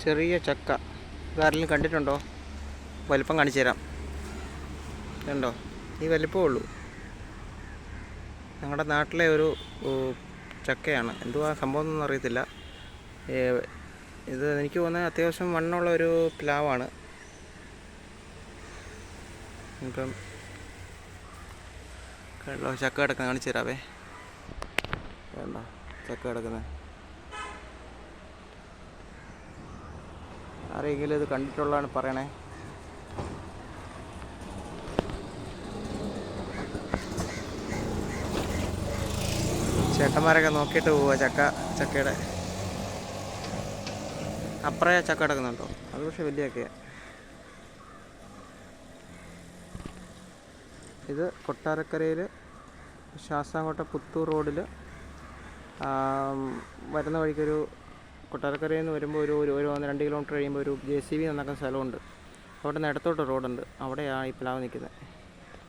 ചെറിയ ചക്ക. ഇതാരെങ്കിലും കണ്ടിട്ടുണ്ടോ? വലിപ്പം കാണിച്ചു തരാം. കണ്ടോ? ഈ വലിപ്പമേ ഉള്ളൂ. ഞങ്ങളുടെ നാട്ടിലെ ഒരു ചക്കയാണ്. എന്തുവാ സംഭവം എന്നൊന്നും അറിയത്തില്ല. ഇത് എനിക്ക് തോന്നുന്നത് അത്യാവശ്യം വണ്ണമുള്ള ഒരു പ്ലാവാണ്. ഇപ്പം കണ്ടോ ചക്ക കിടക്കുന്ന കാണിച്ചു തരാവേ. കണ്ടോ ചക്ക കിടക്കുന്നത്? ആരെങ്കിലും ഇത് കണ്ടിട്ടുള്ളതാണ് പറയണേ. ചേട്ടന്മാരൊക്കെ നോക്കിയിട്ട് പോവുക ചക്കയുടെ. അപ്പറേ ചക്ക കിടക്കുന്നുണ്ടോ? അത് പക്ഷേ വലിയ ചക്കയാണ്. ഇത് കൊട്ടാരക്കരയിൽ ശാസ്താംകോട്ട പുത്തൂർ റോഡിൽ വരുന്ന വഴിക്കൊരു കൊട്ടാരക്കരയിൽ നിന്ന് വരുമ്പോൾ ഒരു 2 കിലോമീറ്റർ കഴിയുമ്പോൾ ഒരു JCB നന്നാക്കുന്ന സ്ഥലമുണ്ട്. അവിടെ നിന്ന് ഇടത്തോട്ട് റോഡുണ്ട്. അവിടെയാണ് ഈ പ്ലാവ് നിൽക്കുന്നത്.